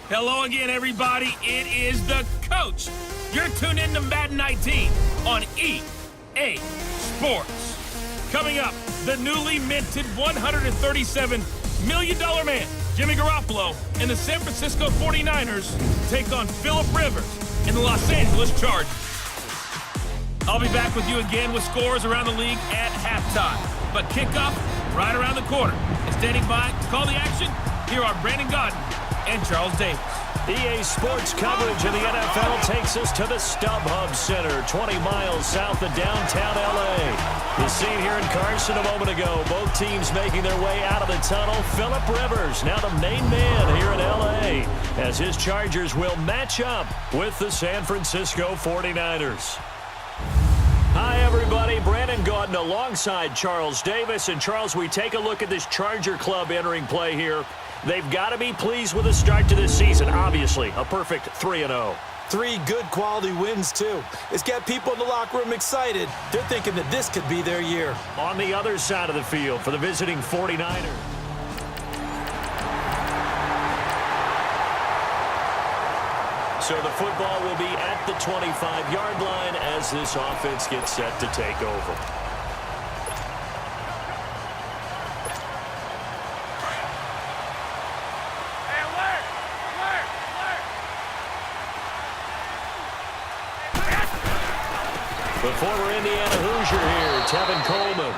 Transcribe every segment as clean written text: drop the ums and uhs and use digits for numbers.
Hello again, everybody. It is the coach. You're tuned in to Madden 19 on EA Sports. Coming up, the newly minted $137 million man, Jimmy Garoppolo, and the San Francisco 49ers take on Phillip Rivers and the Los Angeles Chargers. I'll be back with you again with scores around the league at halftime. But kickoff right around the corner. And standing by to call the action, here are Brandon Gaudin and Charles Davis. EA Sports coverage of the NFL takes us to the StubHub Center, 20 miles south of downtown L.A. The scene here in Carson a moment ago. Both teams making their way out of the tunnel. Phillip Rivers, now the main man here in L.A., as his Chargers will match up with the San Francisco 49ers. Hi, everybody. Brandon Gaudin alongside Charles Davis. And, Charles, we take a look at this Charger club entering play here. They've got to be pleased with the start to this season. Obviously, a perfect 3-0. 3 good quality wins, too. It's got people in the locker room excited. They're thinking that this could be their year. On the other side of the field for the visiting 49ers. So the football will be at the 25-yard line as this offense gets set to take over. The former Indiana Hoosier here, Tevin Coleman.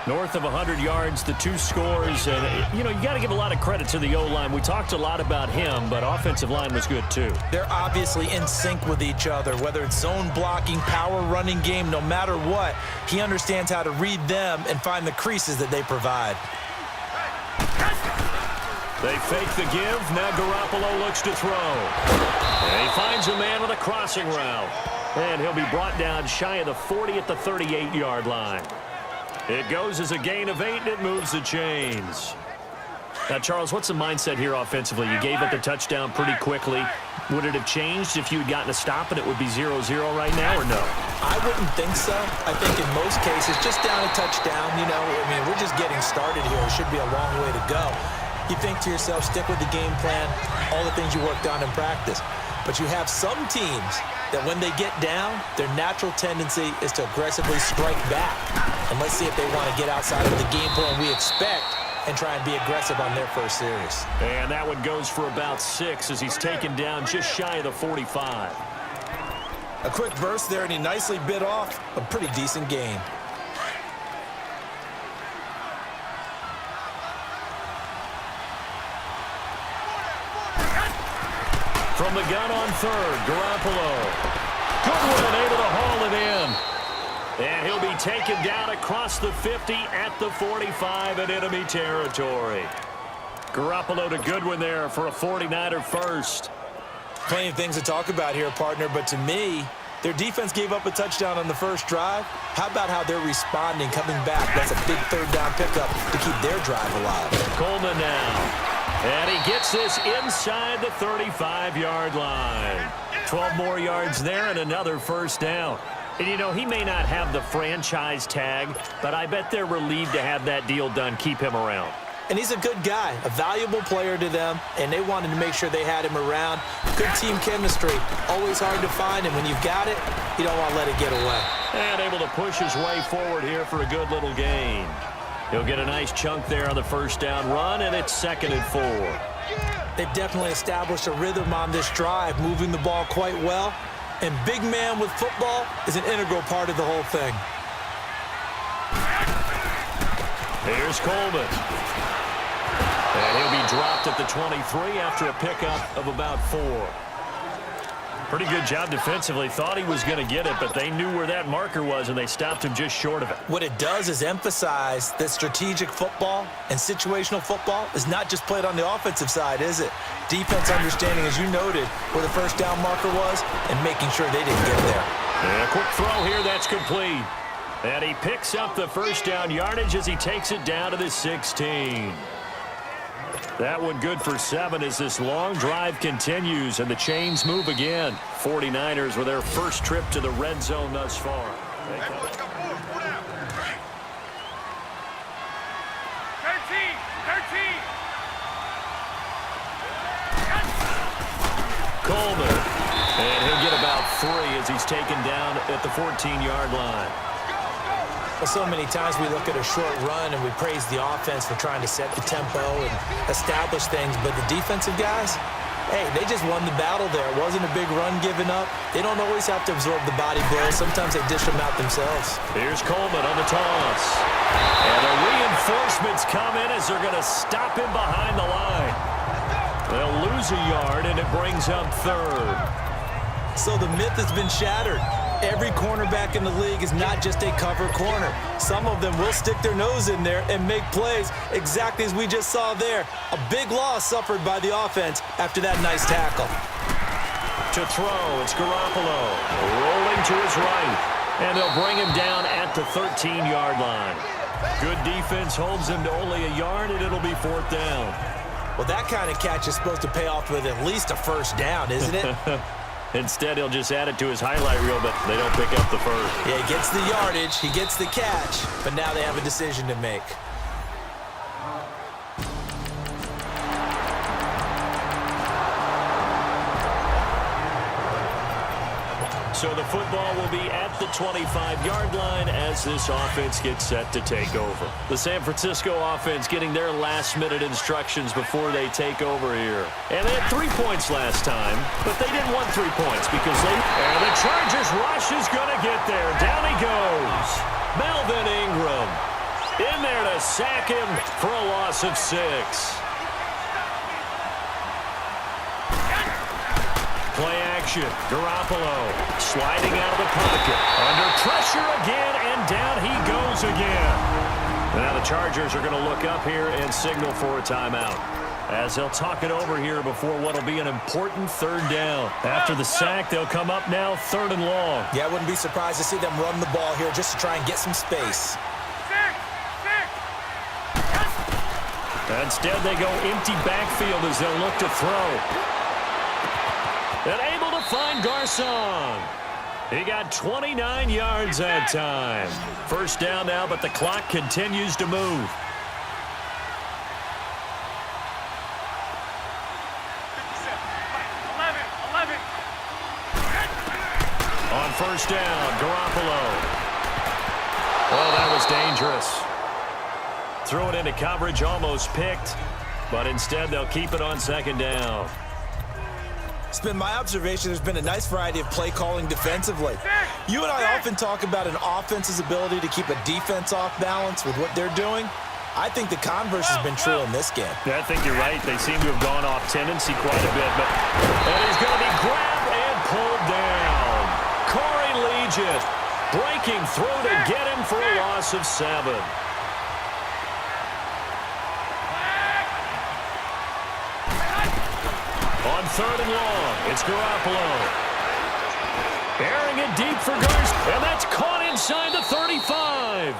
North of 100 yards, the 2 scores. And, you know, you got to give a lot of credit to the O-line. We talked a lot about him, but offensive line was good, too. They're obviously in sync with each other, whether it's zone blocking, power running game, no matter what. He understands how to read them and find the creases that they provide. They fake the give. Now Garoppolo looks to throw. And he finds a man with a crossing route. And he'll be brought down shy of the 40 at the 38-yard line. It goes as a gain of 8, and it moves the chains. Now, Charles, what's the mindset here offensively? You gave up the touchdown pretty quickly. Would it have changed if you had gotten a stop and it would be 0-0 right now, or no? I wouldn't think so. I think in most cases, just down a touchdown, you know, I mean, we're just getting started here. It should be a long way to go. You think to yourself, stick with the game plan, all the things you worked on in practice. But you have some teams that when they get down, their natural tendency is to aggressively strike back. And let's see if they want to get outside of the game plan we expect and try and be aggressive on their first series. And that one goes for about 6 as he's taken down just shy of the 45. A quick burst there, and he nicely bit off a pretty decent gain. From the gun on third, Garoppolo. Goodwin able to haul it in. And he'll be taken down across the 50 at the 45 in enemy territory. Garoppolo to Goodwin there for a 49er first. Plenty of things to talk about here, partner, but to me, their defense gave up a touchdown on the first drive. How about how they're responding, coming back? That's a big third down pickup to keep their drive alive. Coleman now. And he gets this inside the 35-yard line. 12 more yards there and another first down. And, you know, he may not have the franchise tag, but I bet they're relieved to have that deal done, keep him around. And he's a good guy, a valuable player to them, and they wanted to make sure they had him around. Good team chemistry, always hard to find, and when you've got it, you don't want to let it get away. And able to push his way forward here for a good little gain. He'll get a nice chunk there on the first down run, and it's 2nd and 4. They've definitely established a rhythm on this drive, moving the ball quite well. And big man with football is an integral part of the whole thing. Here's Coleman. And he'll be dropped at the 23 after a pickup of about 4. Pretty good job defensively. Thought he was going to get it, but they knew where that marker was, and they stopped him just short of it. What it does is emphasize that strategic football and situational football is not just played on the offensive side, is it? Defense understanding, as you noted, where the first down marker was and making sure they didn't get there. And a quick throw here, that's complete. And he picks up the first down yardage as he takes it down to the 16. That one good for 7 as this long drive continues and the chains move again. 49ers with their first trip to the red zone thus far. Coleman. And he'll get about 3 as he's taken down at the 14-yard line. Well, so many times we look at a short run and we praise the offense for trying to set the tempo and establish things, but the defensive guys, hey, they just won the battle there. It wasn't a big run given up. They don't always have to absorb the body blows. Sometimes they dish them out themselves. Here's Coleman on the toss. And the reinforcements come in as they're going to stop him behind the line. They'll lose a yard, and it brings up 3rd. So the myth has been shattered. Every cornerback in the league is not just a cover corner. Some of them will stick their nose in there and make plays exactly as we just saw there. A big loss suffered by the offense after that nice tackle. To throw, it's Garoppolo. Rolling to his right. And they'll bring him down at the 13-yard line. Good defense holds him to only a yard, and it'll be 4th down. Well, that kind of catch is supposed to pay off with at least a 1st down, isn't it? Instead, he'll just add it to his highlight reel, but they don't pick up the 1st. Yeah, he gets the yardage, he gets the catch, but now they have a decision to make. So the football will be at the 25-yard line as this offense gets set to take over. The San Francisco offense getting their last-minute instructions before they take over here. And they had 3 points last time, but they didn't want 3 points because they... And the Chargers rush is going to get there. Down he goes. Melvin Ingram in there to sack him for a loss of 6. Play action. Garoppolo sliding out of the pocket. Under pressure again, and down he goes again. Now the Chargers are going to look up here and signal for a timeout, as they'll talk it over here before what will be an important 3rd down. After the sack, they'll come up now 3rd and long. Yeah, I wouldn't be surprised to see them run the ball here just to try and get some space. Instead, they go empty backfield as they'll look to throw. And able to find Garcon. He got 29 yards that time. 1st down now, but the clock continues to move. On 1st down, Garoppolo. Oh, that was dangerous. Threw it into coverage, almost picked, but instead they'll keep it on 2nd down. It's been my observation there's been a nice variety of play calling defensively. You and I often talk about an offense's ability to keep a defense off balance with what they're doing. I think the converse has been true in this game. Yeah, I think you're right. They seem to have gone off tendency quite a bit, but and he's going to be grabbed and pulled down. Corey Legit breaking through to get him for a loss of 7. On 3rd and long, it's Garoppolo. Airing it deep for Garcon, and that's caught inside the 35.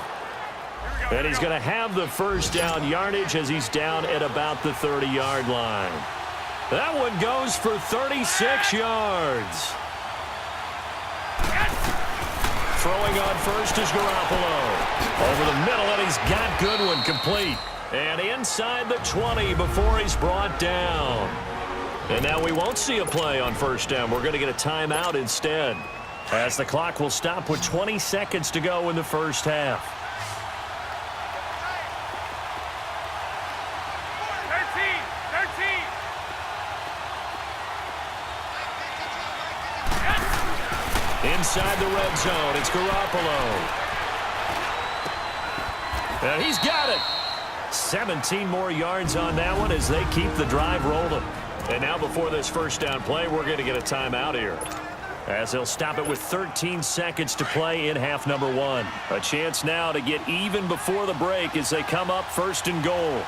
And he's going to have the 1st down yardage as he's down at about the 30-yard line. That one goes for 36 yards. Throwing on 1st is Garoppolo. Over the middle, and he's got Goodwin complete. And inside the 20 before he's brought down. And now we won't see a play on 1st down. We're going to get a timeout instead, as the clock will stop with 20 seconds to go in the 1st half. 13. Inside the red zone, it's Garoppolo. And he's got it. 17 more yards on that one as they keep the drive rolling. And now before this 1st down play, we're going to get a timeout here, as they'll stop it with 13 seconds to play in half number 1. A chance now to get even before the break as they come up 1st and goal.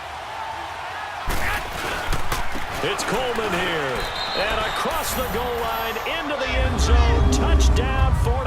It's Coleman here. And across the goal line into the end zone. Touchdown for